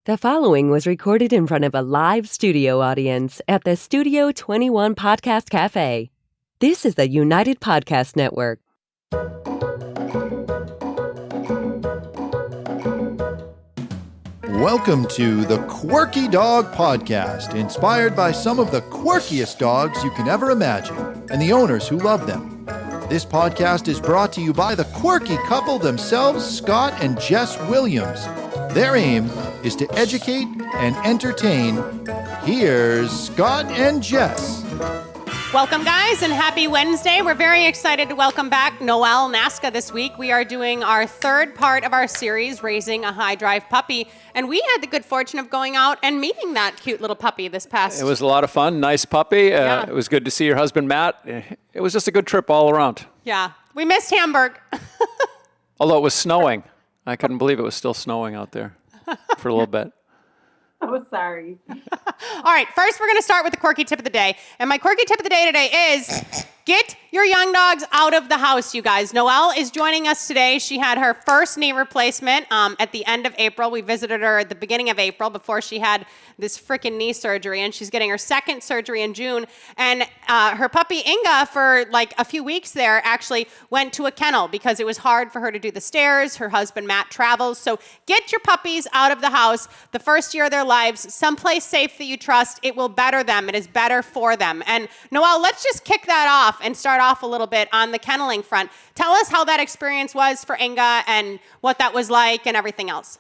The following was recorded in front of a live studio audience at the Studio 21 Podcast Cafe. This is the United Podcast Network. Welcome to the Quirky Dog Podcast, inspired by some of the quirkiest dogs you can ever imagine and the owners who love them. This podcast is brought to you by the quirky couple themselves, Scott and Jess Williams. Their aim is to educate and entertain. Here's Scott and Jess. Welcome, guys, and happy Wednesday. We're very excited to welcome back Noelle Nasca this week. We are doing our third part of our series, Raising a High Drive Puppy, and we had the good fortune of going out and meeting that cute little puppy this past. It was a lot of fun. Nice puppy. Yeah. It was good to see your husband, Matt. It was just a good trip all around. Yeah. We missed Hamburg. Although it was snowing. I couldn't believe it was still snowing out there for a little bit. Oh, sorry. All right, first we're going to start with the quirky tip of the day. And my quirky tip of the day today is get your young dogs out of the house, you guys. Noelle is joining us today. She had her first knee replacement at the end of April. We visited her at the beginning of April before she had this freaking knee surgery, and she's getting her second surgery in June. And her puppy Inga, for like a few weeks there, actually went to a kennel because it was hard for her to do the stairs. Her husband, Matt, travels. So get your puppies out of the house the first year of their lives, someplace safe that you trust. It will better them. It is better for them. And Noelle, let's just kick that off and start off a little bit on the kenneling front. Tell us how that experience was for Inga and what that was like and everything else.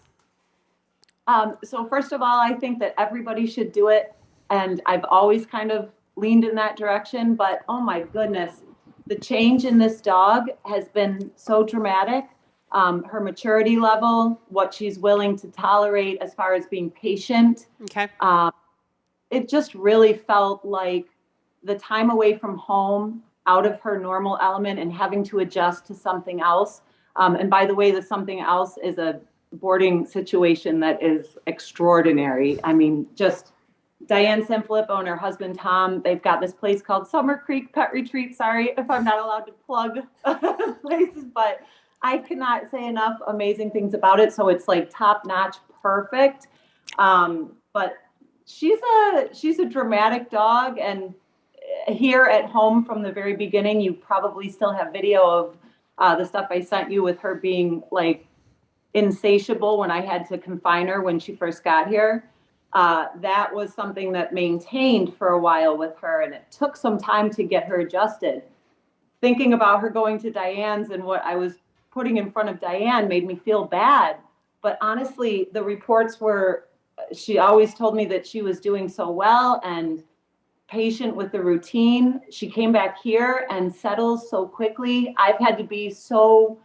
So first of all, I think that everybody should do it. And I've always kind of leaned in that direction. But oh my goodness, the change in this dog has been so dramatic. Her maturity level, what she's willing to tolerate as far as being patient. Okay. It just really felt like the time away from home, out of her normal element and having to adjust to something else. And by the way, the something else is a boarding situation that is extraordinary. I mean, just Diane Sanfilippo and her husband, Tom, they've got this place called Summer Creek Pet Retreat. Sorry if I'm not allowed to plug places, but I cannot say enough amazing things about it. So it's like top notch, perfect. But she's a dramatic dog, and here at home from the very beginning, you probably still have video of the stuff I sent you with her being like insatiable when I had to confine her when she first got here. That was something that maintained for a while with her, and it took some time to get her adjusted. Thinking about her going to Diane's and what I was putting in front of Diane made me feel bad. But honestly, the reports were, she always told me that she was doing so well and patient with the routine. She came back here and settles so quickly. I've had to be so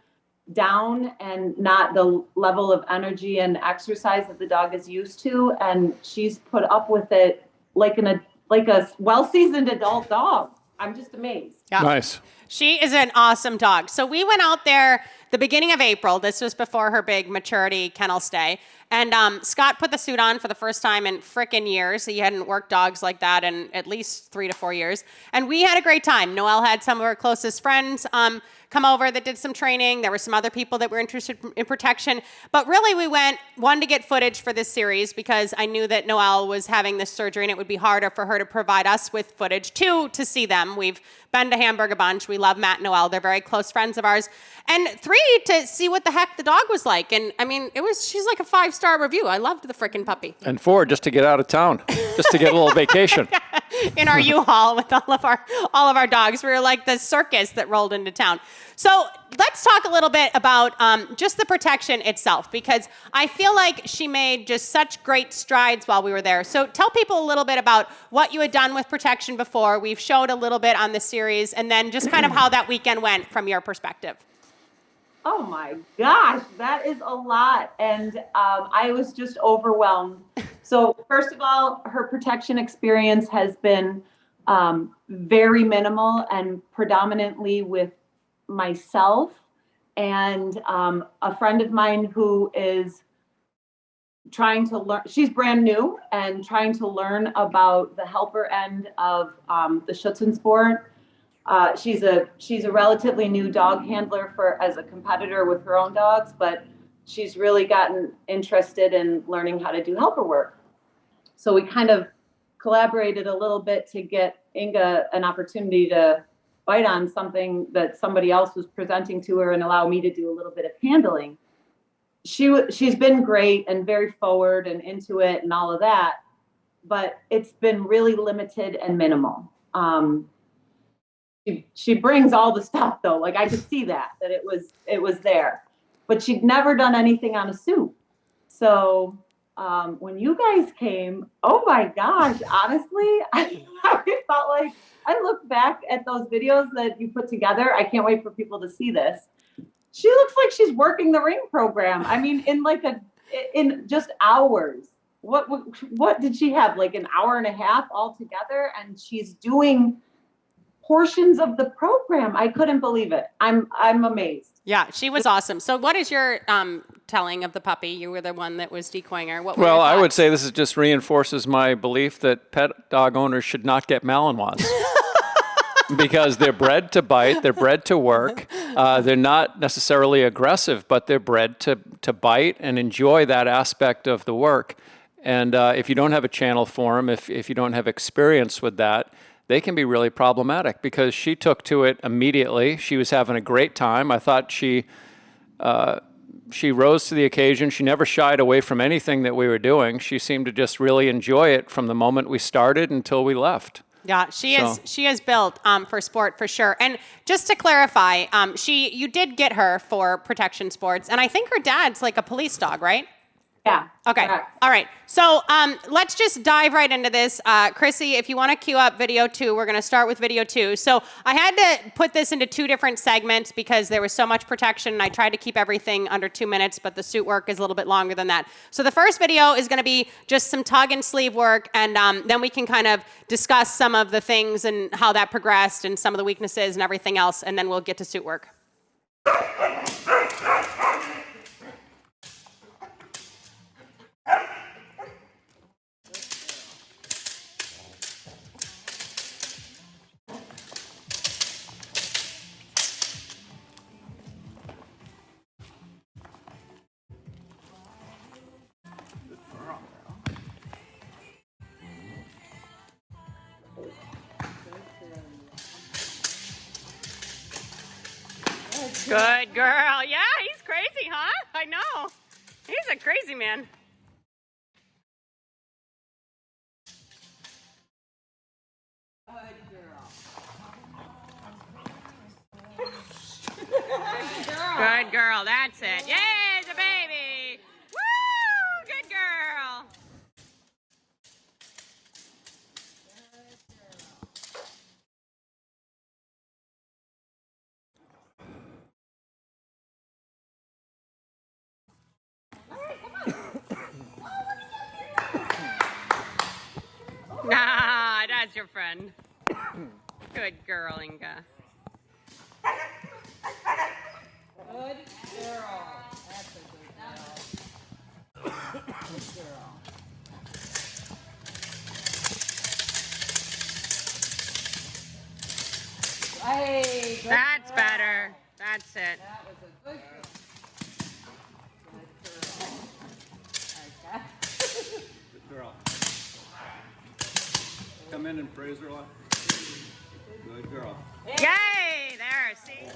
down and not the level of energy and exercise that the dog is used to. And she's put up with it like a well-seasoned adult dog. I'm just amazed. Yeah. Nice. She is an awesome dog. So we went out there the beginning of April. This was before her big maturity kennel stay. And Scott put the suit on for the first time in frickin' years. He hadn't worked dogs like that in at least 3 to 4 years. And we had a great time. Noelle had some of her closest friends come over that did some training. There were some other people that were interested in protection. But really we went, one, to get footage for this series because I knew that Noelle was having this surgery and it would be harder for her to provide us with footage. 2, to see them. We've been to Hamburg a bunch. We love Matt and Noelle. They're very close friends of ours. And 3, to see what the heck the dog was like. And I mean, she's like a 5-star review. I loved the frickin' puppy. And 4, just to get out of town, just to get a little vacation. In our U-Haul with all of our dogs. We were like the circus that rolled into town. So let's talk a little bit about just the protection itself, because I feel like she made just such great strides while we were there. So tell people a little bit about what you had done with protection before. We've showed a little bit on the series, and then just kind of how that weekend went from your perspective. Oh my gosh, that is a lot. And I was just overwhelmed. So first of all, her protection experience has been very minimal and predominantly with myself and a friend of mine who is trying to learn. She's brand new and trying to learn about the helper end of the Schützensport. She's a relatively new dog handler as a competitor with her own dogs, but she's really gotten interested in learning how to do helper work. So we kind of collaborated a little bit to get Inga an opportunity to bite on something that somebody else was presenting to her and allow me to do a little bit of handling. She's been great and very forward and into it and all of that, but it's been really limited and minimal. She brings all the stuff though. Like I could see that it was there, but she'd never done anything on a suit. So when you guys came, oh my gosh, honestly, I felt like I look back at those videos that you put together. I can't wait for people to see this. She looks like she's working the ring program. I mean, in just hours. What did she have? Like an hour and a half all together, and she's doing portions of the program. I couldn't believe it. I'm amazed. Yeah, she was awesome. So what is your telling of the puppy? You were the one that was decoying her. What were Well, your I would thoughts? say this is just reinforces my belief that pet dog owners should not get Malinois. Because they're bred to bite, they're bred to work. They're not necessarily aggressive, but they're bred to bite and enjoy that aspect of the work. And if you don't have a channel for them, if you don't have experience with that, they can be really problematic, because she took to it immediately. She was having a great time. I thought she rose to the occasion. She never shied away from anything that we were doing. She seemed to just really enjoy it from the moment we started until we left. Yeah, she is built for sport for sure. And just to clarify, you did get her for protection sports, and I think her dad's like a police dog, right? Yeah. Okay. Correct. All right. So let's just dive right into this. Chrissy, if you want to queue up video 2, we're going to start with video 2. So I had to put this into 2 different segments because there was so much protection, and I tried to keep everything under 2 minutes, but the suit work is a little bit longer than that. So the first video is going to be just some tug and sleeve work, and then we can kind of discuss some of the things and how that progressed and some of the weaknesses and everything else, and then we'll get to suit work. Good girl. Yeah, he's crazy, huh? I know. He's a crazy man. Good girl. That's it. Yay, the baby. Woo! Good girl. Nah, that's your friend. Good girl, Inga. Good girl. That's a good girl. Good girl. Hey, good That's girl. better. That's it. That was a good girl. Good girl. Okay. Good girl. Come in and praise her a lot. Good girl. Yay! There, see?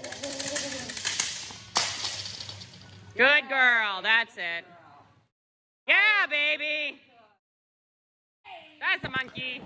Good girl. That's it. Yeah, baby. That's a monkey.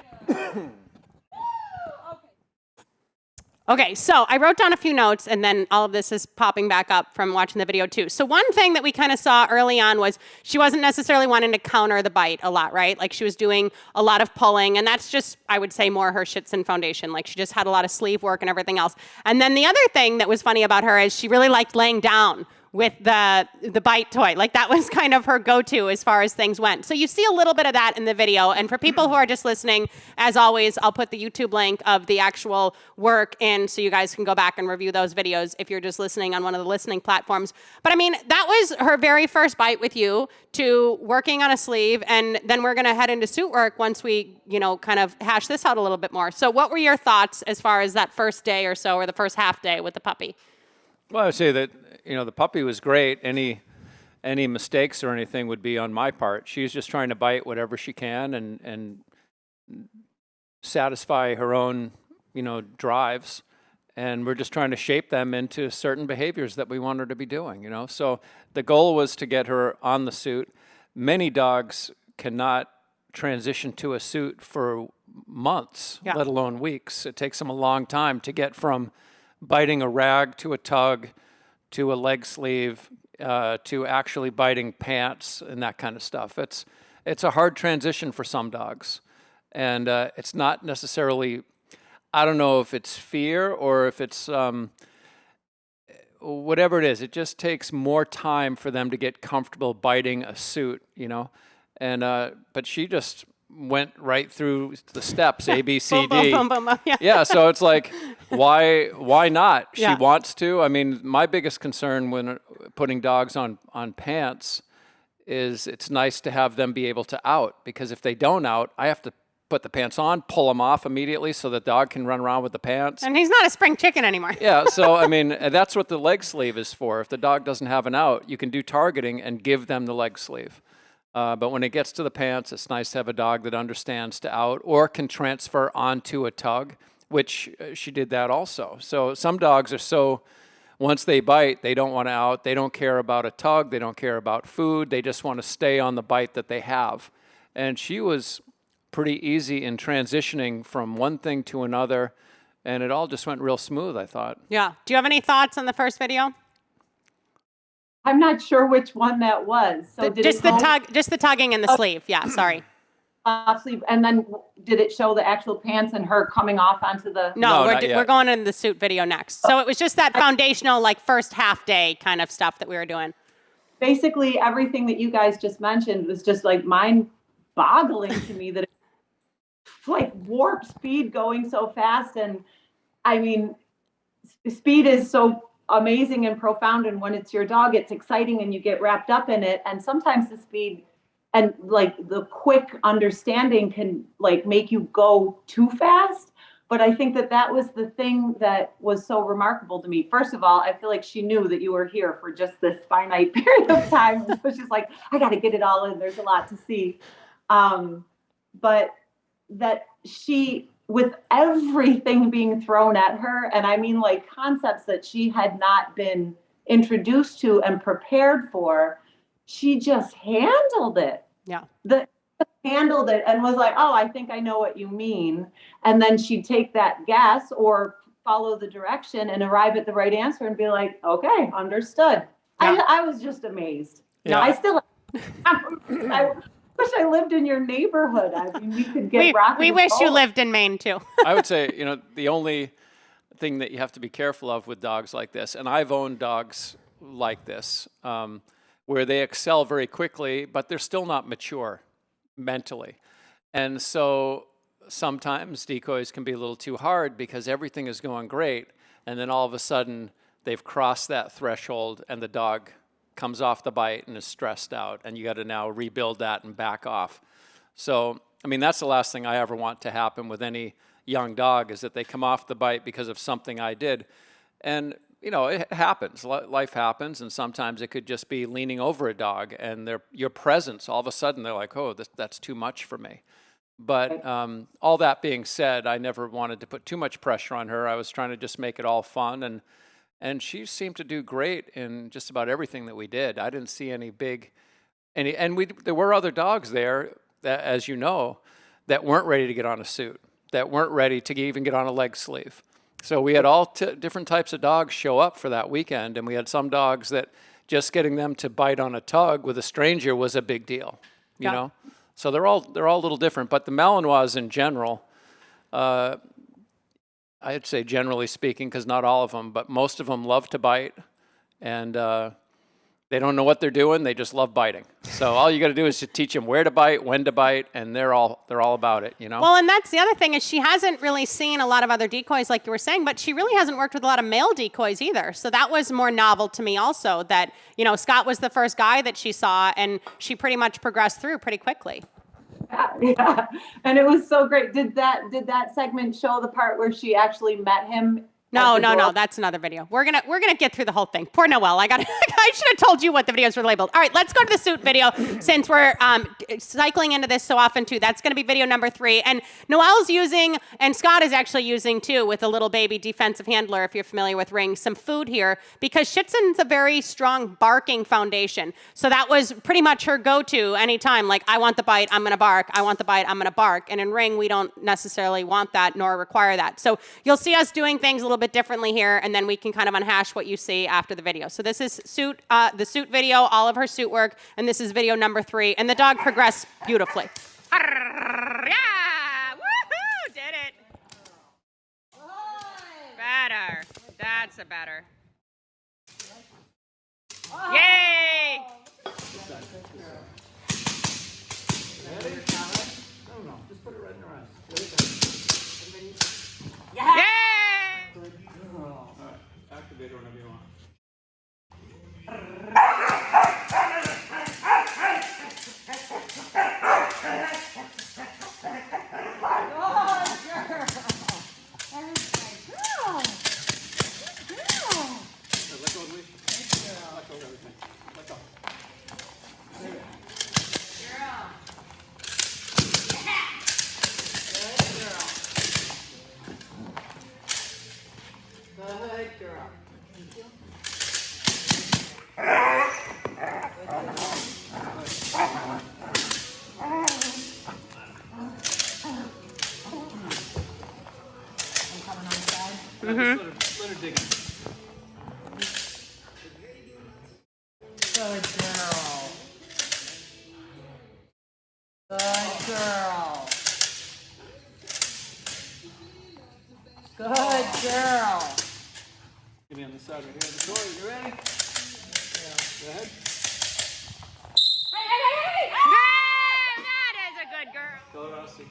Okay, so I wrote down a few notes, and then all of this is popping back up from watching the video too. So one thing that we kind of saw early on was she wasn't necessarily wanting to counter the bite a lot, right? Like she was doing a lot of pulling, and that's just, I would say, more her Shih-Tzu foundation. Like she just had a lot of sleeve work and everything else. And then the other thing that was funny about her is she really liked laying down with the bite toy. Like that was kind of her go-to as far as things went. So you see a little bit of that in the video. And for people who are just listening, as always, I'll put the YouTube link of the actual work in so you guys can go back and review those videos if you're just listening on one of the listening platforms. But I mean, that was her very first bite with you to working on a sleeve. And then we're going to head into suit work once we, kind of hash this out a little bit more. So what were your thoughts as far as that first day or so, or the first half day with the puppy? Well, I would say that, the puppy was great. any mistakes or anything would be on my part. She's just trying to bite whatever she can and satisfy her own, drives. And we're just trying to shape them into certain behaviors that we want her to be doing, So the goal was to get her on the suit. Many dogs cannot transition to a suit for months, let alone weeks. It takes them a long time to get from biting a rag to a tug to a leg sleeve to actually biting pants and that kind of stuff. It's a hard transition for some dogs. And it's not necessarily, I don't know if it's fear or if it's whatever it is. It just takes more time for them to get comfortable biting a suit, And but she just went right through the steps, A, B, C, D. Boom, boom, boom, boom. Yeah, so it's like, why not? Yeah. She wants to. I mean, my biggest concern when putting dogs on pants is it's nice to have them be able to out, because if they don't out, I have to put the pants on, pull them off immediately so the dog can run around with the pants. And he's not a spring chicken anymore. Yeah, so I mean, that's what the leg sleeve is for. If the dog doesn't have an out, you can do targeting and give them the leg sleeve. But when it gets to the pants, it's nice to have a dog that understands to out or can transfer onto a tug, which she did that also. So some dogs are so, once they bite, they don't want to out. They don't care about a tug. They don't care about food. They just want to stay on the bite that they have. And she was pretty easy in transitioning from one thing to another, and it all just went real smooth, I thought. Yeah. Do you have any thoughts on the first video? I'm not sure which one that was. So did Just it go the tugging and the sleeve. Yeah, sorry. sleeve, and then did it show the actual pants and her coming off onto the? No, not yet. we're going into the suit video next. So it was just that foundational, like first half day kind of stuff that we were doing. Basically, everything that you guys just mentioned was just like mind-boggling to me, that it's like warp speed going so fast. And I mean, speed is so amazing and profound, and when it's your dog, it's exciting and you get wrapped up in it. And sometimes the speed and like the quick understanding can like make you go too fast. But I think that was the thing that was so remarkable to me. First of all, I feel like she knew that you were here for just this finite period of time. So she's like, I got to get it all in. There's a lot to see. But that she, with everything being thrown at her, and I mean like concepts that she had not been introduced to and prepared for, she just handled it. Yeah. Handled it and was like, oh, I think I know what you mean. And then she'd take that guess or follow the direction and arrive at the right answer and be like, okay, understood. Yeah. I was just amazed. Yeah. I wish I lived in your neighborhood. I mean, we could get rocky. We wish you lived in Maine too. I would say, the only thing that you have to be careful of with dogs like this, and I've owned dogs like this, where they excel very quickly, but they're still not mature mentally. And so sometimes decoys can be a little too hard because everything is going great, and then all of a sudden they've crossed that threshold and the dog comes off the bite and is stressed out, and you got to now rebuild that and back off. So, I mean, that's the last thing I ever want to happen with any young dog, is that they come off the bite because of something I did. And it happens. Life happens, and sometimes it could just be leaning over a dog, and your presence, all of a sudden, they're like, oh, that's too much for me. But all that being said, I never wanted to put too much pressure on her. I was trying to just make it all fun, and she seemed to do great in just about everything that we did. I didn't see any there were other dogs there, that, as you know, that weren't ready to get on a suit, that weren't ready to even get on a leg sleeve. So we had all different types of dogs show up for that weekend, and we had some dogs that just getting them to bite on a tug with a stranger was a big deal, you know? So they're all a little different, but the Malinois in general, I'd say generally speaking, because not all of them, but most of them love to bite, and they don't know what they're doing. They just love biting. So all you got to do is to teach them where to bite, when to bite, and they're all about it, Well, and that's the other thing, is she hasn't really seen a lot of other decoys like you were saying, but she really hasn't worked with a lot of male decoys either. So that was more novel to me also, that, Scott was the first guy that she saw, and she pretty much progressed through pretty quickly. Yeah. And it was so great. Did that segment show the part where she actually met him No, that's another video. We're gonna get through the whole thing. Poor Noelle. I should have told you what the videos were labeled. All right, let's go to the suit video since we're cycling into this so often too. That's gonna be video number 3. And Noelle's using, and Scott is actually using too, with a little baby defensive handler, if you're familiar with rings, some food here, because Shih Tzu's a very strong barking foundation. So that was pretty much her go-to anytime. Like, I want the bite, I'm gonna bark. I want the bite, I'm gonna bark. And in ring, we don't necessarily want that nor require that. So you'll see us doing things a little bit differently here, and then we can kind of unhash what you see after the video. So this is the suit video, all of her suit work, and this is video number 3, and the dog progressed beautifully. Yeah! Woohoo! Did it. Better. That's a better. Yay! Just put it right in her eyes. Yay! All right, activate her whenever you want. Let go of the leash. Let go of everything. Let go. Good girl. Let her dig in. Good girl. Good girl. Good girl. Get me on the side right here of the door. You ready? Go ahead. That is a good girl. Hello, Rossi.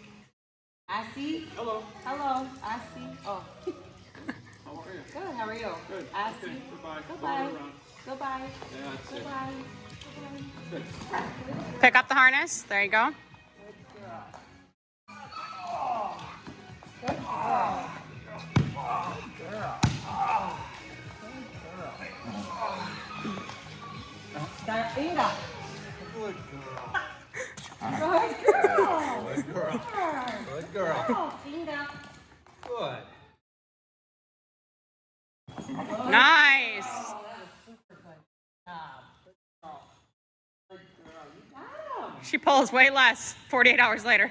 I see. Hello. Hello. I see. Oh. How are you? Good. How are you? Good. I Okay. see. Goodbye. Goodbye. Follow her around. Goodbye. Yeah, that's it. Goodbye. Good. Pick up the harness. There you go. Inga. Good girl. Good girl. Good girl. Good girl. Oh, Inga. Good. Nice. She pulls way less 48 hours later.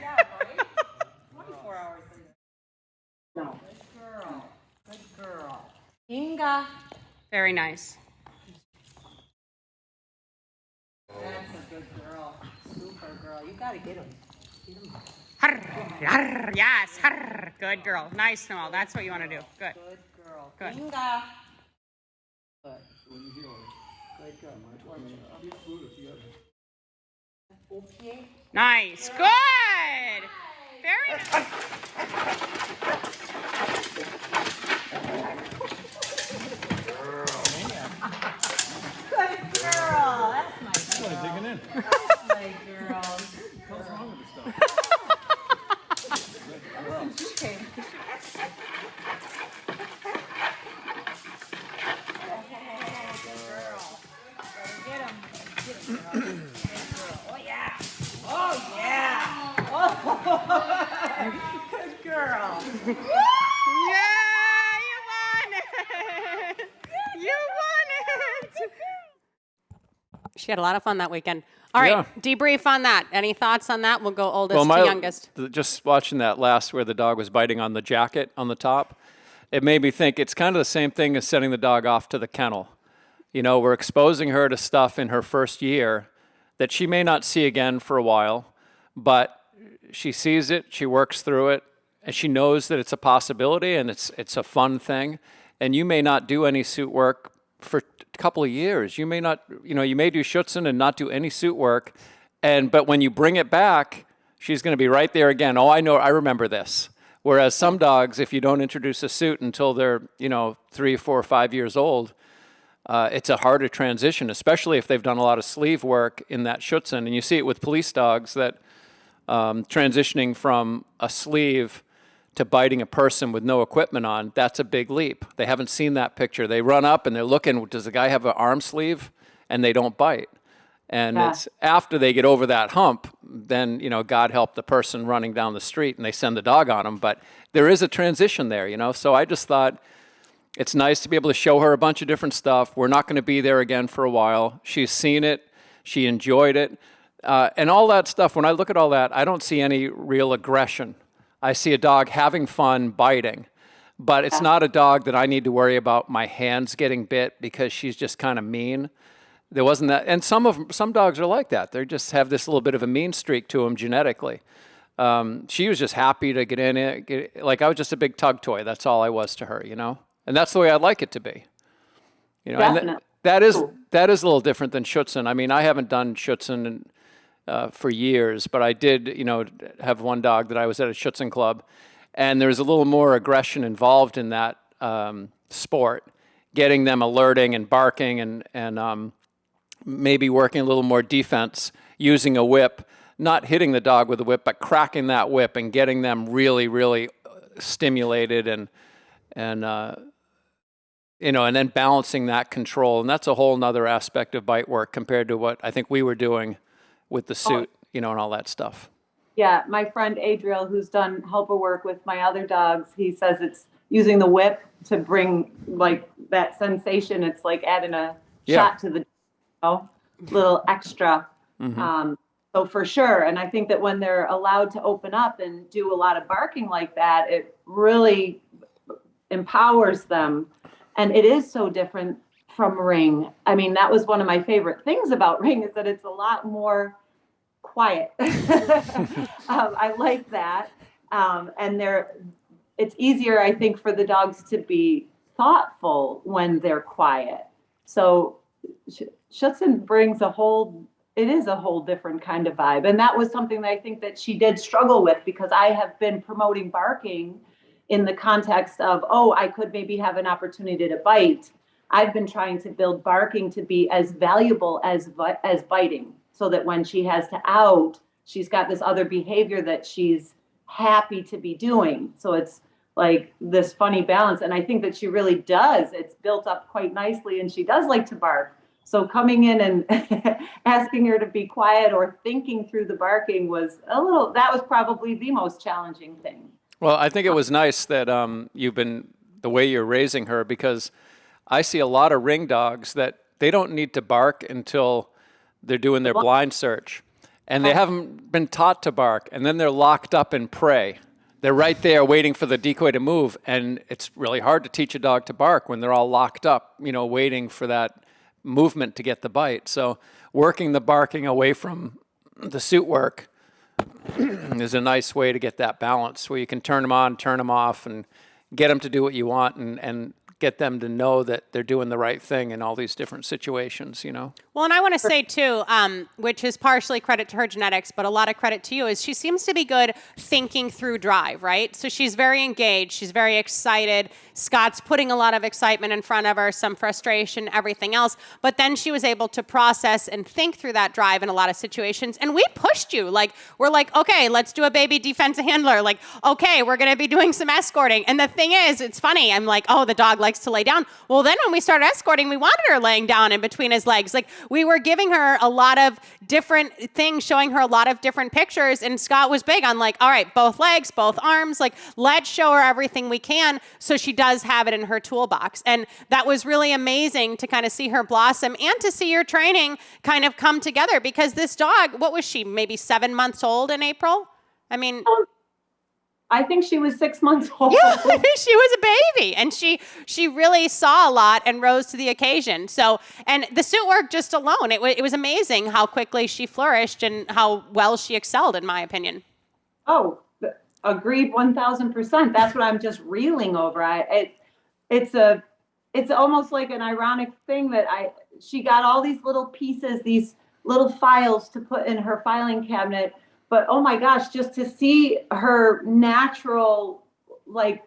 24 hours later. No. Good girl. Good girl. Inga. Very nice. That's a good girl. Super girl. You gotta get him. Get him. Yes. Good girl. Nice, Noelle. That's what you want to do. Good. Good girl. Good. Inga. Good. When you heal her, Good girl. I'll be food if you got it. Okay. Nice. Good. Very nice. Good girl. That's my girl. Digging in. That's my girl. What's wrong with this stuff? Since you came. Get him. Get him, girl. Good girl. Oh, yeah. Oh, yeah. Oh. Good girl. Yeah, you won it. You won it. She had a lot of fun that weekend. All right, debrief on that. Any thoughts on that? We'll go oldest to youngest. Just watching that last where the dog was biting on the jacket on the top, it made me think it's kind of the same thing as sending the dog off to the kennel. You know, we're exposing her to stuff in her first year that she may not see again for a while, but she sees it, she works through it, and she knows that it's a possibility and it's a fun thing. And you may not do any suit work for a couple of years. You may not, you may do Schutzen and not do any suit work. But when you bring it back, she's going to be right there again. Oh, I remember this. Whereas some dogs, if you don't introduce a suit until they're, 3, 4, 5 years old, it's a harder transition, especially if they've done a lot of sleeve work in that Schutzen. And you see it with police dogs that transitioning from a sleeve to biting a person with no equipment on, that's a big leap. They haven't seen that picture. They run up and they're looking, does the guy have an arm sleeve? And they don't bite. And it's after they get over that hump, then, God help the person running down the street and they send the dog on them. But there is a transition there, So I just thought it's nice to be able to show her a bunch of different stuff. We're not going to be there again for a while. She's seen it. She enjoyed it. And all that stuff, when I look at all that, I don't see any real aggression. I see a dog having fun biting. But it's not a dog that I need to worry about my hands getting bit because she's just kind of mean. There wasn't that, and some dogs are like that. They just have this little bit of a mean streak to them genetically. She was just happy to get in it. Like I was just a big tug toy. That's all I was to her, and that's the way I'd like it to be. And that is a little different than Schutzhund. I mean, I haven't done Schutzhund for years, but I did, have one dog that I was at a Schutzhund club, and there's a little more aggression involved in that sport, getting them alerting and barking and maybe working a little more defense, using a whip, not hitting the dog with a whip, but cracking that whip and getting them really, really stimulated and then balancing that control. And that's a whole nother aspect of bite work compared to what I think we were doing with the suit, and all that stuff. Yeah, my friend Adriel, who's done helper work with my other dogs, he says it's using the whip to bring like that sensation. It's like adding a shot to the little extra. So for sure. And I think that when they're allowed to open up and do a lot of barking like that, it really empowers them. And it is so different from Ring. I mean, that was one of my favorite things about Ring is that it's a lot more quiet. I like that. And it's easier, I think, for the dogs to be thoughtful when they're quiet. So Schutzhund brings a whole different kind of vibe. And that was something that I think that she did struggle with because I have been promoting barking in the context of, I could maybe have an opportunity to bite. I've been trying to build barking to be as valuable as biting so that when she has to out, she's got this other behavior that she's happy to be doing. So it's like this funny balance. And I think that she really does. It's built up quite nicely and she does like to bark. So coming in and asking her to be quiet or thinking through the barking that was probably the most challenging thing. Well, I think it was nice that you've been the way you're raising her because I see a lot of Ring dogs that they don't need to bark until they're doing their blind search. And they haven't been taught to bark. And then they're locked up in prey. They're right there waiting for the decoy to move. And it's really hard to teach a dog to bark when they're all locked up, waiting for that movement to get the bite. So working the barking away from the suit work is a nice way to get that balance where you can turn them on, turn them off, and get them to do what you want and get them to know that they're doing the right thing in all these different situations, Well, and I want to say, too, which is partially credit to her genetics, but a lot of credit to you, is she seems to be good thinking through drive, right? So she's very engaged. She's very excited. Scott's putting a lot of excitement in front of her, some frustration, everything else. But then she was able to process and think through that drive in a lot of situations. And we pushed you. We're like, okay, let's do a baby defensive handler. Like, okay, we're going to be doing some escorting. And the thing is, it's funny. I'm like, the dog likes to lay down. Well, then when we started escorting, we wanted her laying down in between his legs. Like we were giving her a lot of different things, showing her a lot of different pictures. And Scott was big on like, all right, both legs, both arms, like let's show her everything we can. So she does have it in her toolbox. And that was really amazing to kind of see her blossom and to see your training kind of come together because this dog, what was she, maybe 7 months old in April? I mean, I think she was 6 months old. Yeah, she was a baby, and she really saw a lot and rose to the occasion. So, and the suit work just alone, it was amazing how quickly she flourished and how well she excelled, in my opinion. Oh, agreed 1,000%. That's what I'm just reeling over. It's almost like an ironic thing that she got all these little pieces, these little files to put in her filing cabinet. But oh my gosh, just to see her natural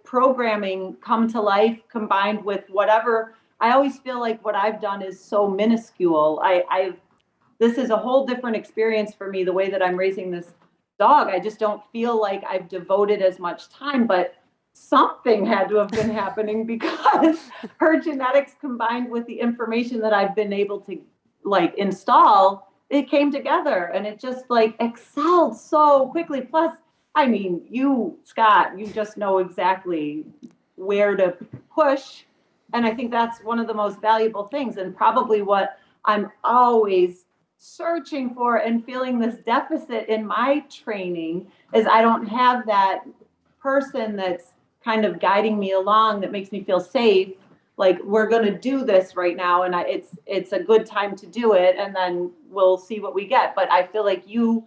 programming come to life combined with whatever, I always feel like what I've done is so minuscule. This is a whole different experience for me, the way that I'm raising this dog. I just don't feel like I've devoted as much time, but something had to have been happening because her genetics combined with the information that I've been able to like install, it came together and it just like excelled so quickly. Plus, I mean, you, Scott, you just know exactly where to push. And I think that's one of the most valuable things, and probably what I'm always searching for and feeling this deficit in my training is I don't have that person that's kind of guiding me along that makes me feel safe. Like, we're going to do this right now, and it's a good time to do it, and then we'll see what we get. But I feel like you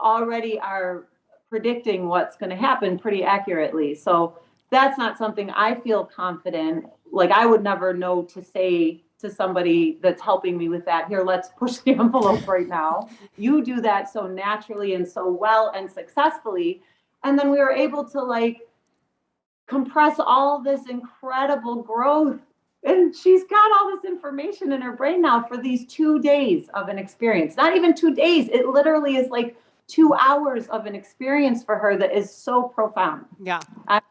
already are predicting what's going to happen pretty accurately. So that's not something I feel confident. Like, I would never know to say to somebody that's helping me with that, here, let's push the envelope right now. You do that so naturally and so well and successfully. And then we were able to like compress all this incredible growth. And she's got all this information in her brain now for these 2 days of an experience. Not even 2 days. It literally is like 2 hours of an experience for her that is so profound. Yeah. I'm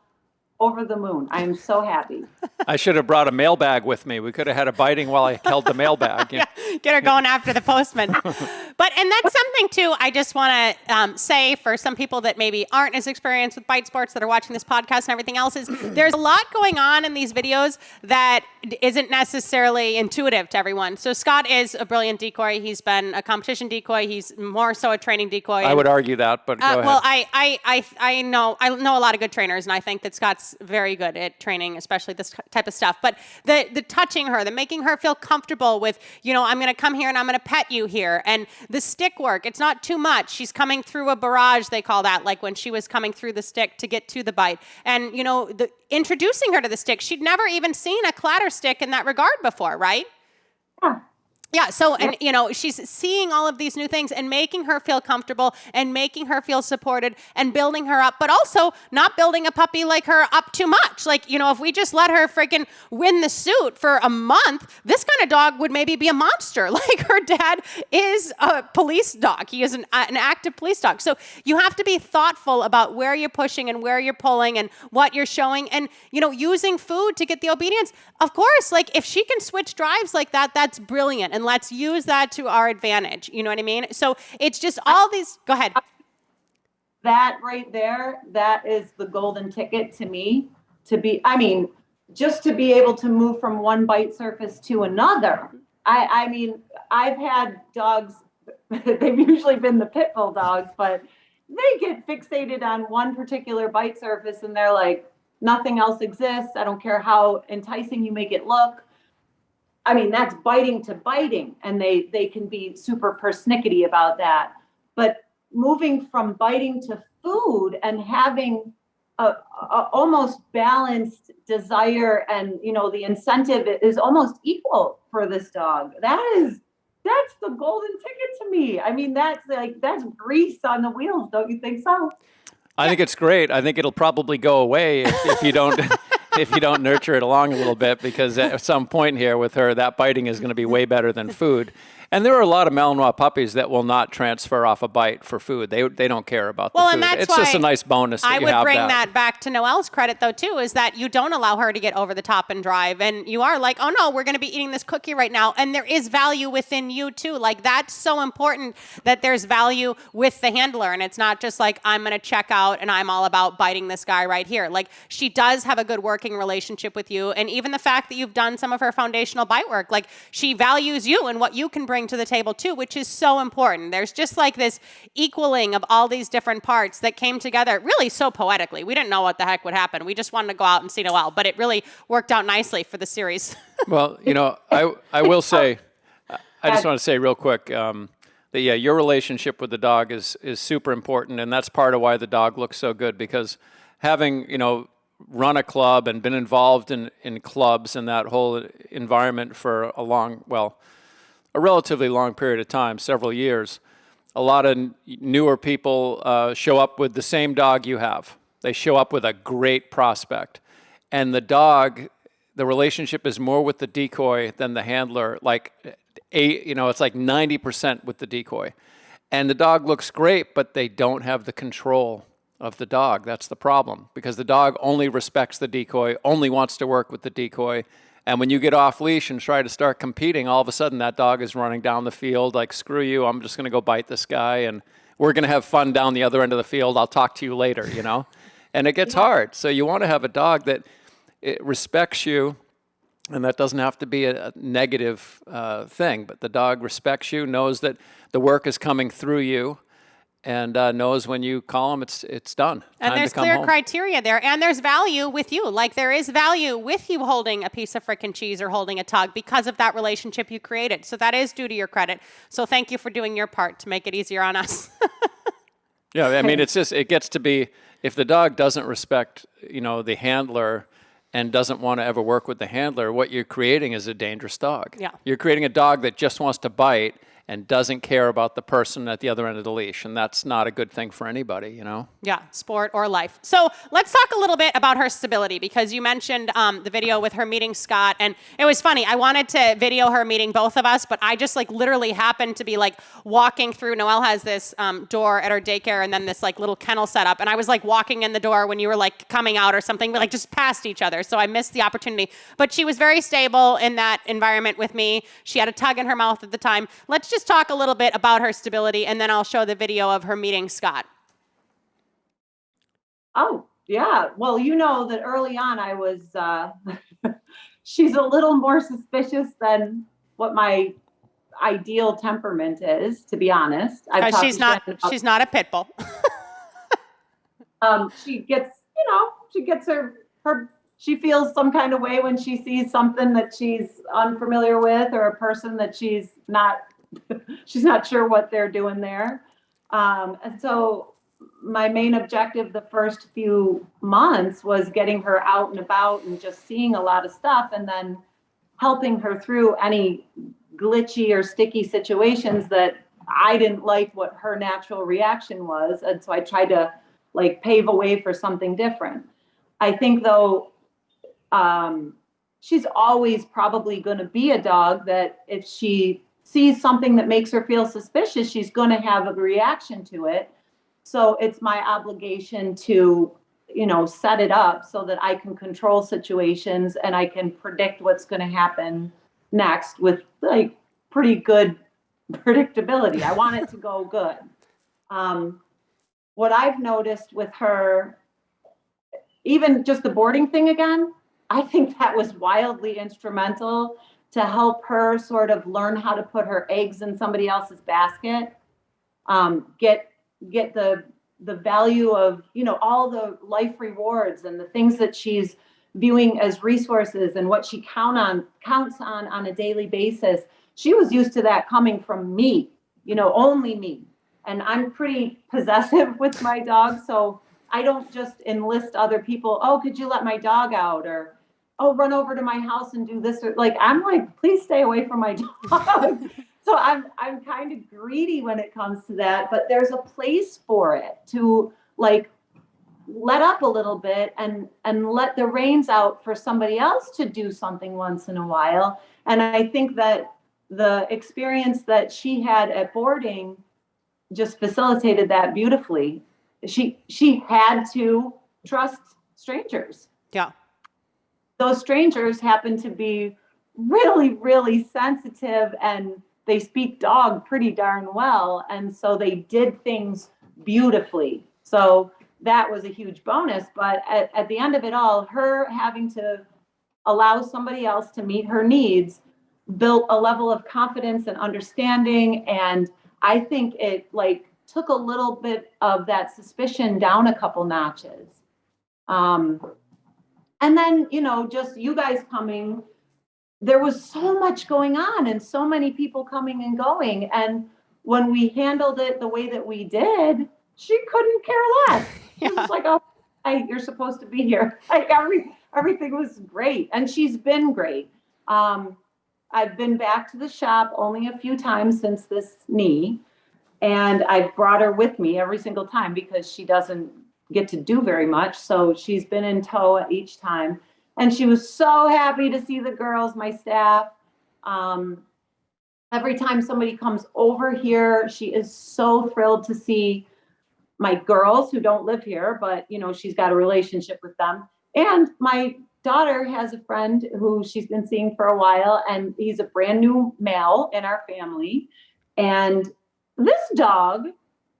over the moon. I am so happy. I should have brought a mailbag with me. We could have had a biting while I held the mailbag. Yeah, get her going after the postman. And that's something too, I just want to say for some people that maybe aren't as experienced with bite sports that are watching this podcast and everything else, is there's a lot going on in these videos that isn't necessarily intuitive to everyone. So Scott is a brilliant decoy. He's been a competition decoy. He's more so a training decoy. I would argue that, but go ahead. Well, I know a lot of good trainers, and I think that Scott's very good at training, especially this type of stuff. But the touching her, the making her feel comfortable with, I'm going to come here and I'm going to pet you here. And the stick work, it's not too much. She's coming through a barrage, they call that, like when she was coming through the stick to get to the bite. And, introducing her to the stick, she'd never even seen a clatter stick in that regard before, right? Yeah. Yeah. So, and she's seeing all of these new things and making her feel comfortable and making her feel supported and building her up, but also not building a puppy like her up too much. Like, if we just let her freaking win the suit for a month, this kind of dog would maybe be a monster. Like, her dad is a police dog. He is an active police dog. So you have to be thoughtful about where you're pushing and where you're pulling and what you're showing and, using food to get the obedience. Of course, like if she can switch drives like that, that's brilliant. And let's use that to our advantage. You know what I mean? So it's just all these, go ahead. That right there, that is the golden ticket to me just to be able to move from one bite surface to another. I mean, I've had dogs, they've usually been the pit bull dogs, but they get fixated on one particular bite surface and they're like, nothing else exists. I don't care how enticing you make it look. I mean, that's biting to biting, and they can be super persnickety about that. But moving from biting to food and having a almost balanced desire, and the incentive is almost equal for this dog. That's the golden ticket to me. I mean, that's grease on the wheels, don't you think so? I think it's great. I think it'll probably go away if you don't if you don't nurture it along a little bit, because at some point here with her, that biting is going to be way better than food. And there are a lot of Malinois puppies that will not transfer off a bite for food. They don't care about the food. And that's it's just a nice bonus that you have. I would bring that back to Noelle's credit, though, too, is that you don't allow her to get over the top and drive. And you are like, oh, no, we're going to be eating this cookie right now. And there is value within you, too. Like, that's so important that there's value with the handler. And it's not just like, I'm going to check out and I'm all about biting this guy right here. Like, she does have a good working relationship with you. And even the fact that you've done some of her foundational bite work, like, she values you and what you can bring to the table too, which is so important. There's just like this equaling of all these different parts that came together really so poetically. We didn't know what the heck would happen. We just wanted to go out and see Noelle, but it really worked out nicely for the series. Well, I will say, I just want to say real quick that your relationship with the dog is super important, and that's part of why the dog looks so good, because having run a club and been involved in clubs and that whole environment for a relatively long period of time, several years, a lot of newer people show up with the same dog you have. They show up with a great prospect. And the dog, the relationship is more with the decoy than the handler. It's like 90% with the decoy. And the dog looks great, but they don't have the control of the dog. That's the problem, because the dog only respects the decoy, only wants to work with the decoy. And when you get off leash and try to start competing, all of a sudden that dog is running down the field like, screw you, I'm just going to go bite this guy, and we're going to have fun down the other end of the field. I'll talk to you later, you know? And it gets hard. So you want to have a dog that it respects you, and that doesn't have to be a negative thing, but the dog respects you, knows that the work is coming through you, and knows when you call him, it's done. And there's clear criteria there, and there's value with you. Like, there is value with you holding a piece of frickin' cheese or holding a Tug because of that relationship you created. So that is due to your credit. So thank you for doing your part to make it easier on us. Yeah, I mean, it gets to be, if the dog doesn't respect, the handler and doesn't want to ever work with the handler, what you're creating is a dangerous dog. Yeah. You're creating a dog that just wants to bite and doesn't care about the person at the other end of the leash. And that's not a good thing for anybody, Yeah, sport or life. So let's talk a little bit about her stability, because you mentioned the video with her meeting Scott. And it was funny. I wanted to video her meeting both of us, but I just literally happened to be walking through. Noelle has this door at her daycare and then this little kennel set up. And I was walking in the door when you were coming out or something. We just passed each other. So I missed the opportunity. But she was very stable in that environment with me. She had a Tug in her mouth at the time. Let's just talk a little bit about her stability, and then I'll show the video of her meeting Scott. Oh, yeah. Well, you know that early on I was, she's a little more suspicious than what my ideal temperament is, to be honest. She's not a pit bull. She gets, she feels some kind of way when she sees something that she's unfamiliar with, or a person that she's not sure what they're doing there. And so my main objective the first few months was getting her out and about and just seeing a lot of stuff, and then helping her through any glitchy or sticky situations that I didn't like what her natural reaction was. And so I tried to pave a way for something different. I think though, she's always probably going to be a dog that if she sees something that makes her feel suspicious, she's going to have a reaction to it. So it's my obligation to, set it up so that I can control situations and I can predict what's going to happen next with pretty good predictability. I want it to go good. What I've noticed with her, even just the boarding thing again, I think that was wildly instrumental to help her sort of learn how to put her eggs in somebody else's basket, get the value of, all the life rewards and the things that she's viewing as resources and what she counts on a daily basis. She was used to that coming from me, only me. And I'm pretty possessive with my dog. So I don't just enlist other people. Oh, could you let my dog out? Or, oh, run over to my house and do this. Or I'm please stay away from my dog. So I'm kind of greedy when it comes to that, but there's a place for it to let up a little bit and let the reins out for somebody else to do something once in a while. And I think that the experience that she had at boarding just facilitated that beautifully. She had to trust strangers. Yeah. Those strangers happen to be really, really sensitive, and they speak dog pretty darn well. And so they did things beautifully. So that was a huge bonus. But at the end of it all, her having to allow somebody else to meet her needs built a level of confidence and understanding. And I think it took a little bit of that suspicion down a couple notches. And then, just you guys coming, there was so much going on and so many people coming and going. And when we handled it the way that we did, she couldn't care less. Yeah. It was oh, hey, you're supposed to be here. Everything was great. And she's been great. I've been back to the shop only a few times since this knee. And I've brought her with me every single time because she doesn't get to do very much. So she's been in tow each time. And she was so happy to see the girls, my staff. Every time somebody comes over here, she is so thrilled to see my girls who don't live here, but she's got a relationship with them. And my daughter has a friend who she's been seeing for a while, and he's a brand new male in our family. And this dog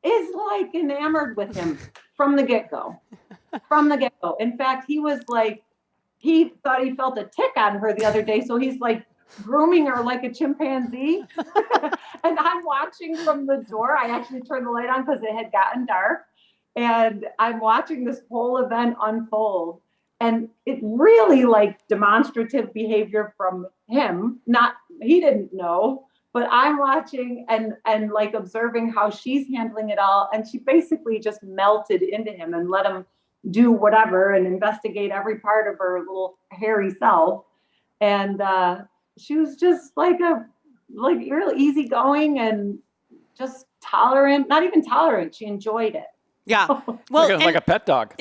is like enamored with him from the get-go. In fact, he was like, he thought he felt a tick on her the other day. So he's like grooming her like a chimpanzee. And I'm watching from the door. I actually turned the light on because it had gotten dark. And I'm watching this whole event unfold. And it really like demonstrative behavior from him. He didn't know, but I'm watching and like observing how she's handling it all. And she basically just melted into him and let him do whatever and investigate every part of her little hairy self. And she was just like real easygoing and just tolerant, not even tolerant. She enjoyed it. Yeah. Well, like a pet dog.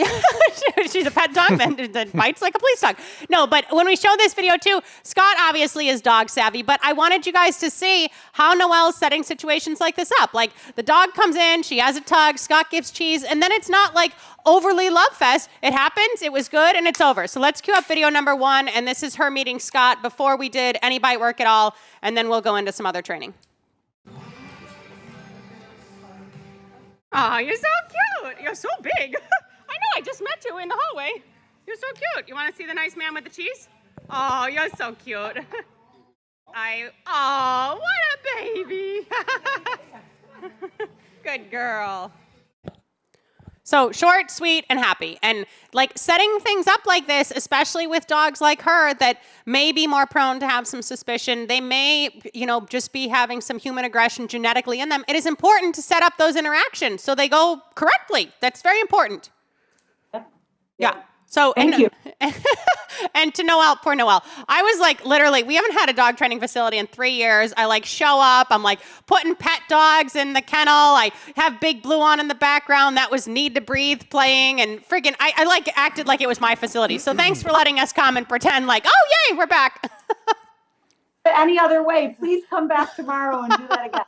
She's a pet dog that bites like a police dog. No, but when we show this video too, Scott obviously is dog savvy, but I wanted you guys to see how Noelle's setting situations like this up. Like the dog comes in, she has a tug, Scott gives cheese, and then it's not like overly love fest. It happens, it was good, and it's over. So let's cue up video number 1, and this is her meeting Scott before we did any bite work at all, and then we'll go into some other training. Oh, you're so cute. You're so big. I know, I just met you in the hallway. You're so cute. You want to see the nice man with the cheese? Oh, you're so cute. Oh, what a baby. Good girl. So short, sweet, and happy. And like setting things up like this, especially with dogs like her that may be more prone to have some suspicion, they may, just be having some human aggression genetically in them. It is important to set up those interactions so they go correctly. That's very important. Yeah. So Thank you. And to Noelle, poor Noelle. I was like, literally, we haven't had a dog training facility in 3 years. I like show up. I'm like putting pet dogs in the kennel. I have Big Blue on in the background. That was Need to Breathe playing. And friggin', I like acted like it was my facility. So thanks for letting us come and pretend like, oh, yay, we're back. Any other way, please come back tomorrow and do that again.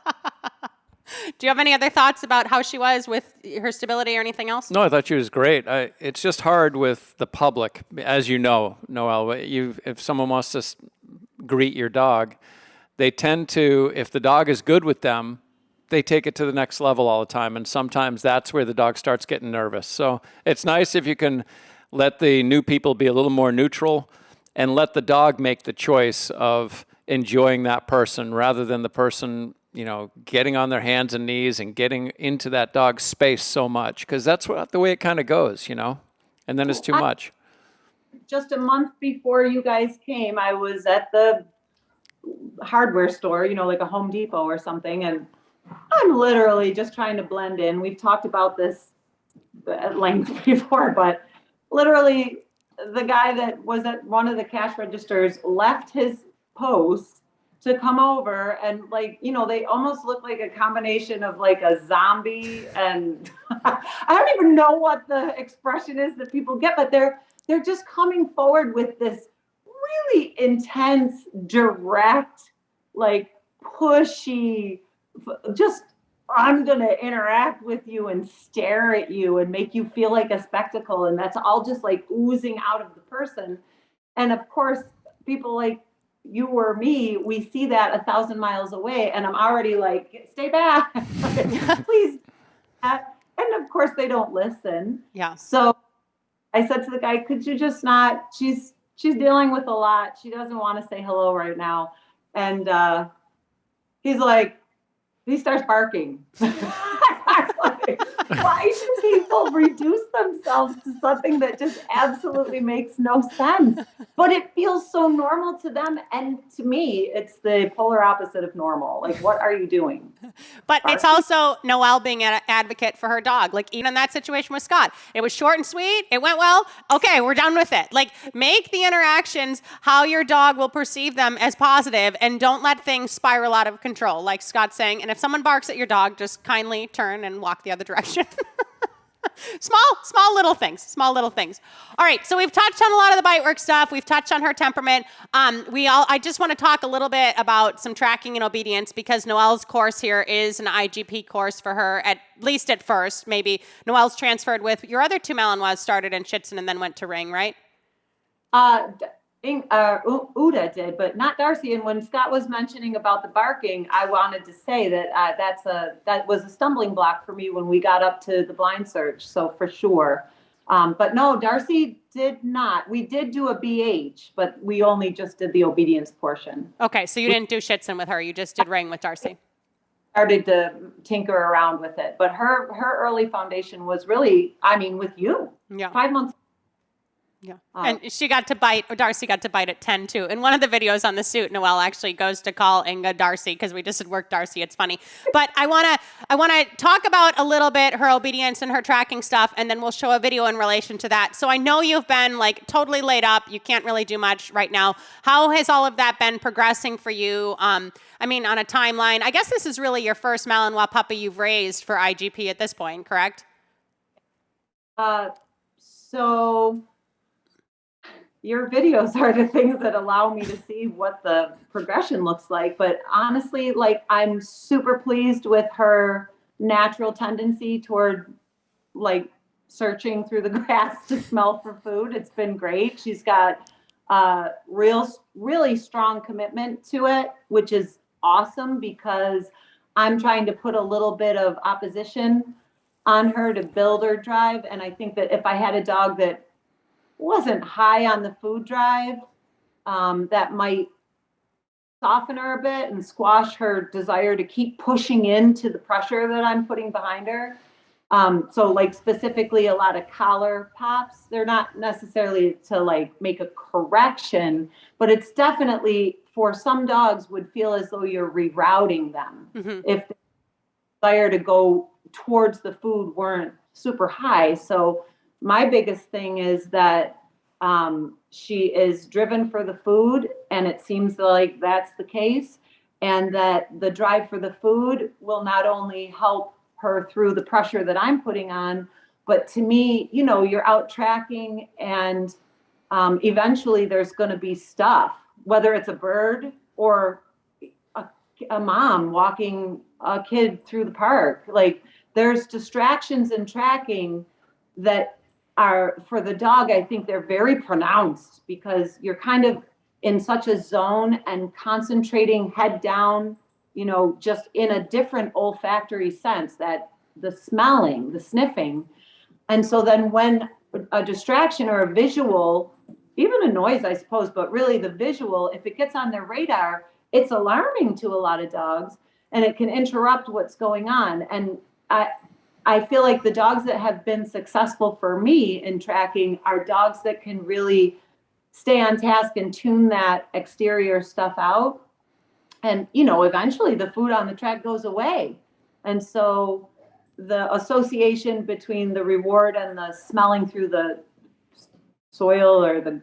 Do you have any other thoughts about how she was with her stability or anything else? No, I thought she was great. It's just hard with the public, as you know, Noelle. If someone wants to greet your dog, they tend to, if the dog is good with them, they take it to the next level all the time. And sometimes that's where the dog starts getting nervous. So it's nice if you can let the new people be a little more neutral and let the dog make the choice of enjoying that person rather than the person getting on their hands and knees and getting into that dog's space so much, because that's the way it kind of goes, and then it's too much. Just a month before you guys came, I was at the hardware store, like a Home Depot or something, and I'm literally just trying to blend in. We've talked about this at length before, but literally the guy that was at one of the cash registers left his post to come over, and they almost look like a combination of like a zombie and I don't even know what the expression is that people get, but they're just coming forward with this really intense, direct, like pushy, just I'm going to interact with you and stare at you and make you feel like a spectacle. And that's all just like oozing out of the person. And of course, people like you or me, we see that 1,000 miles away, and I'm already like, stay back, please. And of course they don't listen. Yeah. So I said to the guy, could you just not, she's dealing with a lot. She doesn't want to say hello right now. And he's like, he starts barking. Why do people reduce themselves to something that just absolutely makes no sense? But it feels so normal to them. And to me, it's the polar opposite of normal. Like, what are you doing? But it's also Noelle being an advocate for her dog. Like, even in that situation with Scott, it was short and sweet. It went well. Okay, we're done with it. Like, make the interactions how your dog will perceive them as positive, and don't let things spiral out of control, like Scott's saying. And if someone barks at your dog, just kindly turn and walk the other direction. Small little things. All right, so we've touched on a lot of the bite work stuff. We've touched on her temperament. I just want to talk a little bit about some tracking and obedience because Noelle's course here is an IGP course for her, at least at first. Maybe Noelle's transferred with your other 2 Malinois, started in Schitzen and then went to Ring, right? Uda did, but not Darcy. And when Scott was mentioning about the barking, I wanted to say that that was a stumbling block for me when we got up to the blind search. So for sure. But no, Darcy did not. We did do a BH, but we only just did the obedience portion. Okay, so you didn't do Schitzen with her. You just did Ring with Darcy. Started to tinker around with it. But her early foundation was really, with you. Yeah. 5 months. Yeah. And she got to bite, or Darcy got to bite at 10 too. In one of the videos on the suit, Noelle actually goes to call Inga Darcy because we just had worked Darcy. It's funny. But I want to talk about a little bit her obedience and her tracking stuff, and then we'll show a video in relation to that. So I know you've been like totally laid up. You can't really do much right now. How has all of that been progressing for you? On a timeline. I guess this is really your first Malinois puppy you've raised for IGP at this point, correct? So your videos are the things that allow me to see what the progression looks like. But honestly, I'm super pleased with her natural tendency toward searching through the grass to smell for food. It's been great. She's got really strong commitment to it, which is awesome because I'm trying to put a little bit of opposition on her to build her drive. And I think that if I had a dog that wasn't high on the food drive, that might soften her a bit and squash her desire to keep pushing into the pressure that I'm putting behind her. So specifically a lot of collar pops, they're not necessarily to make a correction, but it's definitely for some dogs would feel as though you're rerouting them. Mm-hmm. If the desire to go towards the food weren't super high. So my biggest thing is that she is driven for the food, and it seems like that's the case, and that the drive for the food will not only help her through the pressure that I'm putting on, but to me, you're out tracking, and eventually there's going to be stuff, whether it's a bird or a mom walking a kid through the park. There's distractions in tracking that are, for the dog, I think they're very pronounced because you're kind of in such a zone and concentrating head down, just in a different olfactory sense, that the smelling, the sniffing. And so then when a distraction or a visual, even a noise, I suppose, but really the visual, if it gets on their radar, it's alarming to a lot of dogs and it can interrupt what's going on. And I feel like the dogs that have been successful for me in tracking are dogs that can really stay on task and tune that exterior stuff out. And, eventually the food on the track goes away. And so the association between the reward and the smelling through the soil or the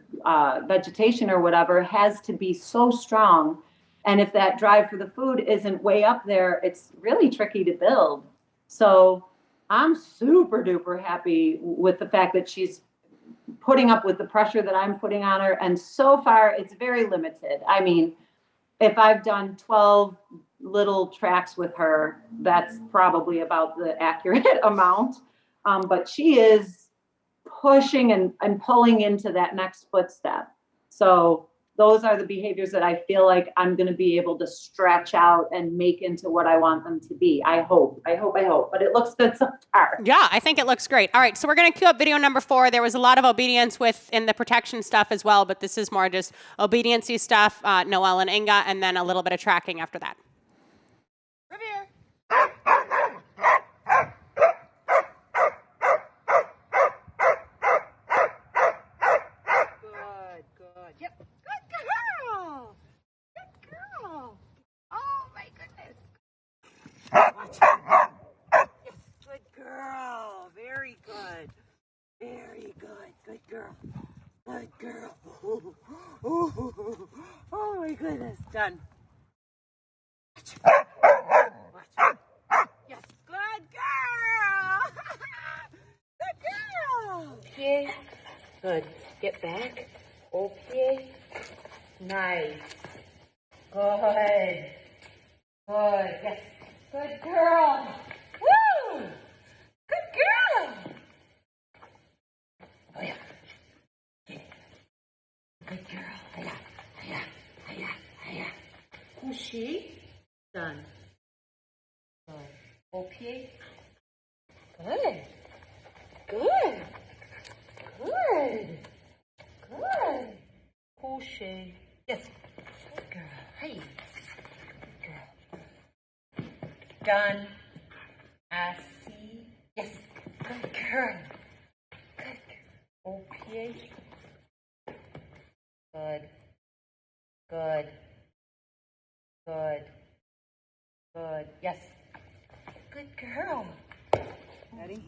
vegetation or whatever has to be so strong. And if that drive for the food isn't way up there, it's really tricky to build. So I'm super duper happy with the fact that she's putting up with the pressure that I'm putting on her. And so far, it's very limited. If I've done 12 little tracks with her, that's probably about the accurate amount. But she is pushing and pulling into that next footstep. So those are the behaviors that I feel like I'm going to be able to stretch out and make into what I want them to be. I hope, but it looks good so far. Yeah, I think it looks great. All right, so we're going to cue up video number 4. There was a lot of obedience in the protection stuff as well, but this is more just obedience-y stuff, Noelle and Inga, and then a little bit of tracking after that. Revere. Good. Yep. Good girl. Good girl. Oh my goodness. Watch it. Yes, good girl. Very good. Very good. Good girl. Good girl. Oh my goodness. Done. Watch it. Watch it. Yes, good girl. Good Good. Get back. Okay. Nice. Good. Good. Yes. Good girl. Woo! Good girl. Oh yeah. Good girl. Hiya. Hiya. Hiya. Hiya. Who's she? Done. Good. Okay. Good. Good. Good. Good. Who's she? Yes. Good girl. Hey. Good girl. Done. I see. Yes. Good girl. Good girl. Okay. Good. Good. Good. Good. Yes. Good girl. Ready?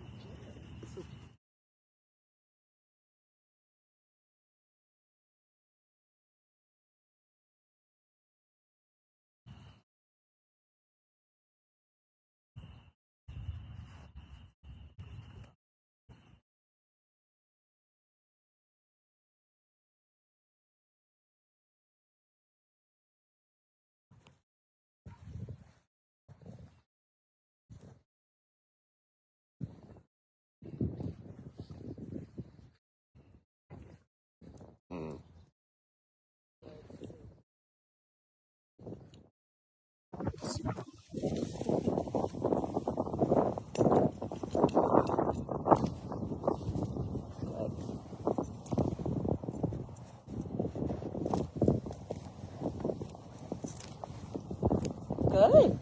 Good.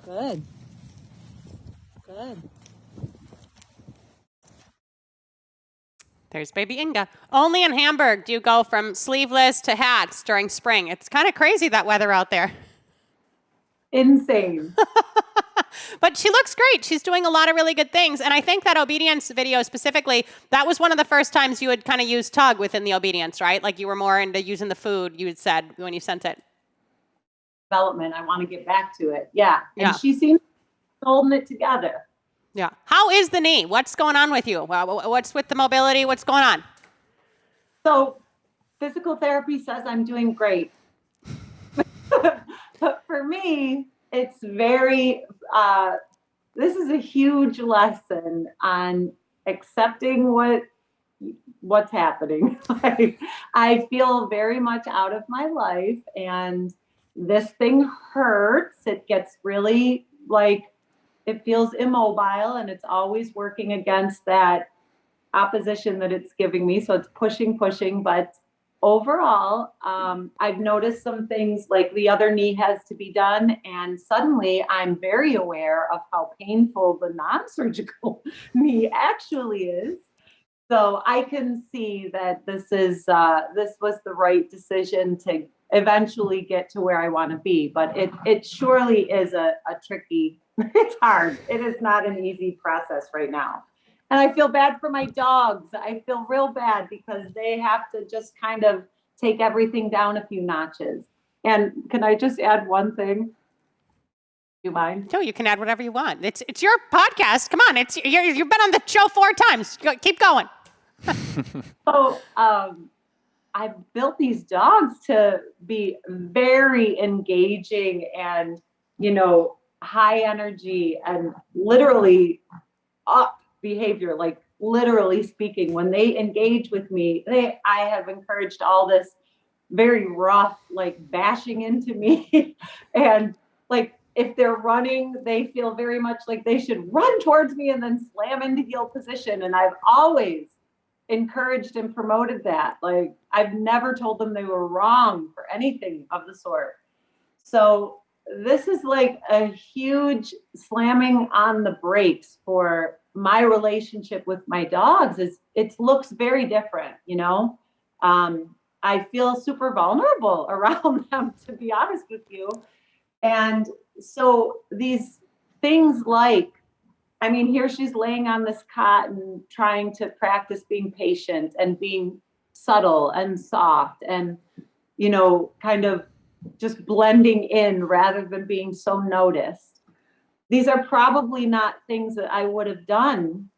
Good. Good. There's baby Inga. Only in Hamburg do you go from sleeveless to hats during spring. It's kind of crazy, that weather out there. Insane. But she looks great. She's doing a lot of really good things. And I think that obedience video specifically, that was one of the first times you had kind of used Tug within the obedience, right? Like you were more into using the food, you had said when you sent it. Development. I want to get back to it. Yeah. And Yeah. she seems to be holding it together. Yeah. How is the knee? What's going on with you? What's with the mobility? What's going on? So physical therapy says I'm doing great. But for me, it's very, this is a huge lesson on accepting what's happening. I feel very much out of my life, and this thing hurts. It gets really it feels immobile, and it's always working against that opposition that it's giving me. So it's pushing, but overall, I've noticed some things like the other knee has to be done. And suddenly I'm very aware of how painful the non-surgical knee actually is. So I can see that this was the right decision to eventually get to where I want to be. But it surely is a tricky, it's hard. It is not an easy process right now. And I feel bad for my dogs. I feel real bad because they have to just kind of take everything down a few notches. And can I just add one thing? Do you mind? No, you can add whatever you want. It's your podcast. Come on, you've been on the show 4 times. Keep going. So I've built these dogs to be very engaging and, high energy and literally up behavior, like literally speaking. When they engage with me, I have encouraged all this very rough, bashing into me. And if they're running, they feel very much like they should run towards me and then slam into heel position. And I've always encouraged and promoted that. I've never told them they were wrong for anything of the sort. So this is a huge slamming on the brakes for my relationship with my dogs. It looks very different, I feel super vulnerable around them, to be honest with you. And so these things here she's laying on this cot and trying to practice being patient and being subtle and soft and, kind of just blending in rather than being so noticed. These are probably not things that I would have done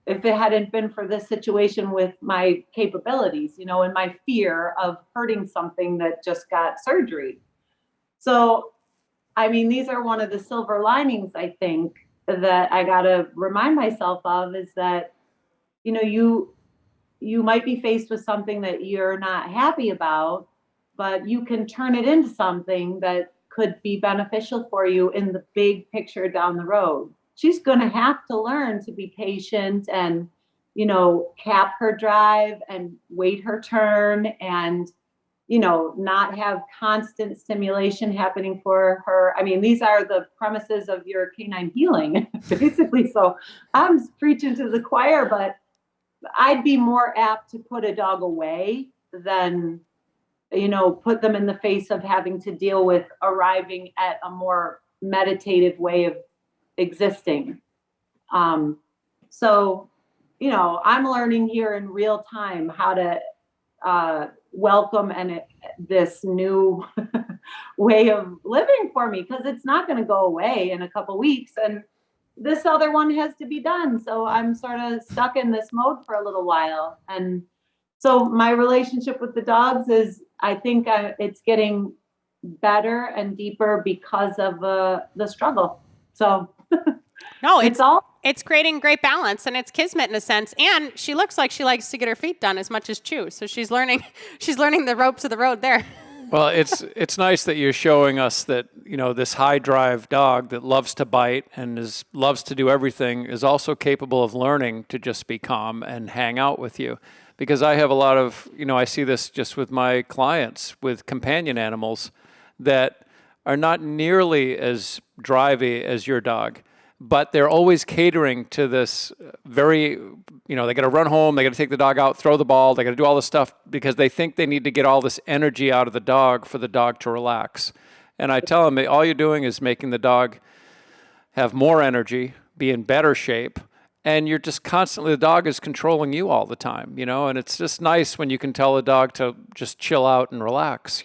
if it hadn't been for this situation with my capabilities, and my fear of hurting something that just got surgery. So, I mean, these are one of the silver linings, I think, that I got to remind myself of, is that, you might be faced with something that you're not happy about, but you can turn it into something that could be beneficial for you in the big picture down the road. She's going to have to learn to be patient and, cap her drive and wait her turn and, not have constant stimulation happening for her. I mean, these are the premises of your canine healing, basically. So I'm preaching to the choir, but I'd be more apt to put a dog away than, put them in the face of having to deal with arriving at a more meditative way of existing. So, I'm learning here in real time how to welcome this new way of living for me, because it's not going to go away in a couple weeks, and this other one has to be done. So I'm sort of stuck in this mode for a little while. And so my relationship with the dogs is, I think it's getting better and deeper because of the struggle. So No, it's creating great balance, and it's kismet in a sense. And she looks like she likes to get her feet done as much as chew. So she's learning the ropes of the road there. Well, it's nice that you're showing us that, this high drive dog that loves to bite and loves to do everything is also capable of learning to just be calm and hang out with you. Because I have a lot of, I see this just with my clients with companion animals that are not nearly as drivey as your dog, but they're always catering to this very, they got to run home, they got to take the dog out, throw the ball, they got to do all this stuff because they think they need to get all this energy out of the dog for the dog to relax. And I tell them, all you're doing is making the dog have more energy, be in better shape, and you're just constantly, the dog is controlling you all the time, and it's just nice when you can tell the dog to just chill out and relax,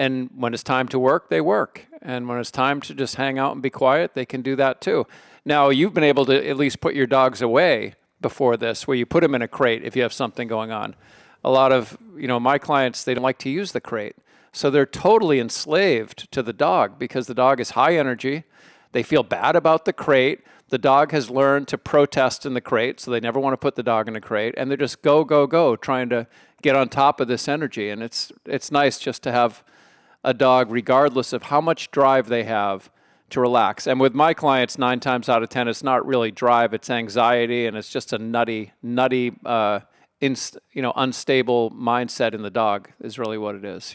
and when it's time to work, they work. And when it's time to just hang out and be quiet, they can do that too. Now, you've been able to at least put your dogs away before this, where you put them in a crate if you have something going on. A lot of, my clients, they don't like to use the crate. So they're totally enslaved to the dog because the dog is high energy. They feel bad about the crate. The dog has learned to protest in the crate, so they never want to put the dog in a crate. And they're just go, go, go, trying to get on top of this energy. And it's nice just to have a dog, regardless of how much drive they have, to relax. And with my clients, 9 times out of 10, it's not really drive, it's anxiety, and it's just a nutty, unstable mindset in the dog is really what it is,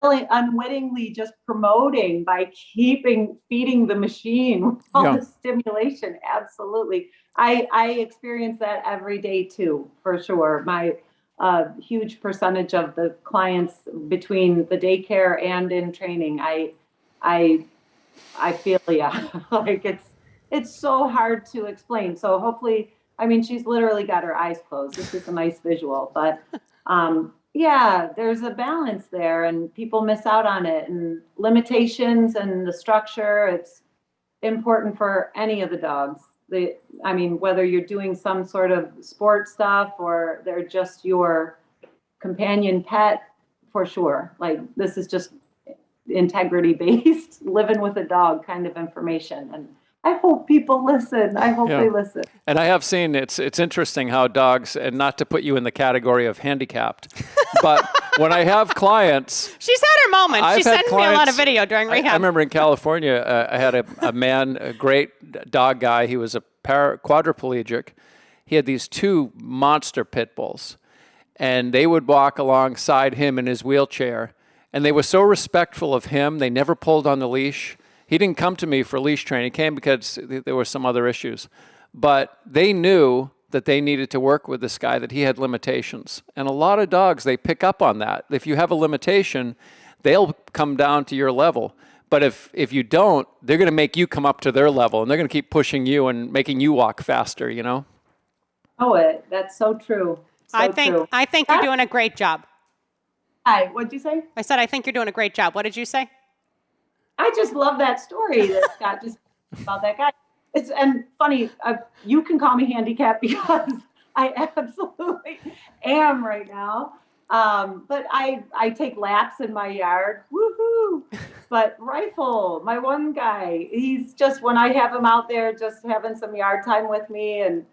Really unwittingly just promoting by feeding the machine all the stimulation. Absolutely. I experience that every day too, for sure. My huge percentage of the clients between the daycare and in training, I feel like it's so hard to explain. So hopefully, I mean, she's literally got her eyes closed. This is a nice visual, but there's a balance there, and people miss out on it, and limitations and the structure. It's important for any of the dogs. Whether you're doing some sort of sport stuff or they're just your companion pet, for sure. Like, this is just integrity-based, living with a dog kind of information. And I hope people listen. I hope they listen. And I have seen, it's interesting how dogs, and not to put you in the category of handicapped, but when I have clients... She's had her moments. She sent me a lot of video during rehab. I remember in California, I had a man, a great dog guy. He was a quadriplegic. He had these 2 monster pit bulls, and they would walk alongside him in his wheelchair, and they were so respectful of him. They never pulled on the leash. He didn't come to me for leash training. He came because there were some other issues. But they knew that they needed to work with this guy, that he had limitations. And a lot of dogs, they pick up on that. If you have a limitation, they'll come down to your level. But if you don't, they're going to make you come up to their level, and they're going to keep pushing you and making you walk faster, Oh, that's so true. I think you're doing a great job. Hi, what'd you say? I said, I think you're doing a great job. What did you say? I just love that story that Scott just about that guy. And funny, you can call me handicapped because I absolutely am right now. But I take laps in my yard. Woohoo! But Rifle, my one guy, he's just, when I have him out there just having some yard time with me, and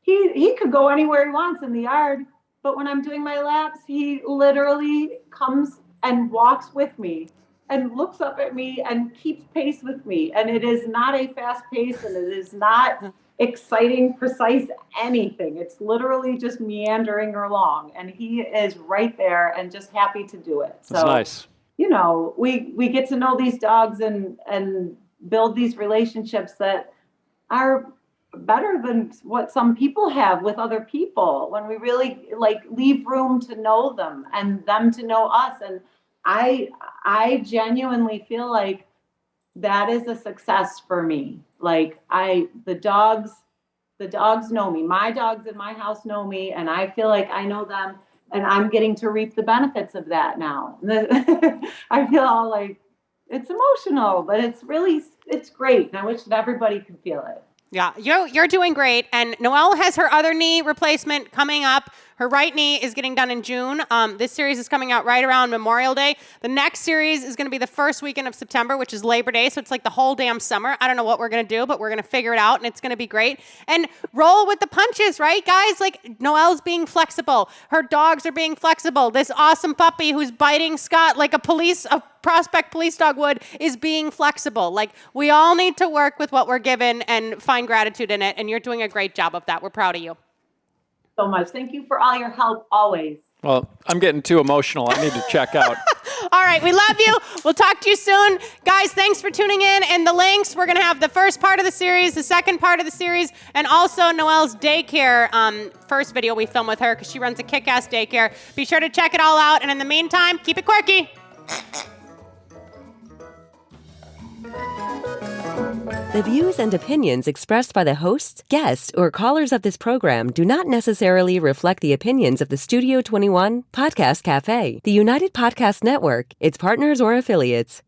he could go anywhere he wants in the yard. But when I'm doing my laps, he literally comes and walks with me and looks up at me and keeps pace with me. And it is not a fast pace, and it is not exciting, precise anything. It's literally just meandering along, and he is right there and just happy to do it. So that's nice. You know, we get to know these dogs and build these relationships that are better than what some people have with other people, when we really like leave room to know them and them to know us. And I genuinely feel like that is a success for me. Like the dogs know me. My dogs in my house know me, and I feel like I know them, and I'm getting to reap the benefits of that now. I feel all like it's emotional, but it's great. And I wish that everybody could feel it. Yeah, you're doing great. And Noelle has her other knee replacement coming up. Her right knee is getting done in June. This series is coming out right around Memorial Day. The next series is going to be the first weekend of September, which is Labor Day. So it's like the whole damn summer. I don't know what we're going to do, but we're going to figure it out, and it's going to be great. And roll with the punches, right, guys? Like, Noelle's being flexible. Her dogs are being flexible. This awesome puppy who's biting Scott like a prospect police dog would is being flexible. Like, we all need to work with what we're given and find gratitude in it. And you're doing a great job of that. We're proud of you. So much. Thank you for all your help always. Well, I'm getting too emotional. I need to check out. All right, we love you. We'll talk to you soon. Guys, thanks for tuning in. And the links, we're going to have the first part of the series, the second part of the series, and also Noelle's daycare first video we filmed with her, because she runs a kick-ass daycare. Be sure to check it all out. And in the meantime, keep it quirky. The views and opinions expressed by the hosts, guests, or callers of this program do not necessarily reflect the opinions of the Studio 21 Podcast Cafe, the United Podcast Network, its partners, or affiliates.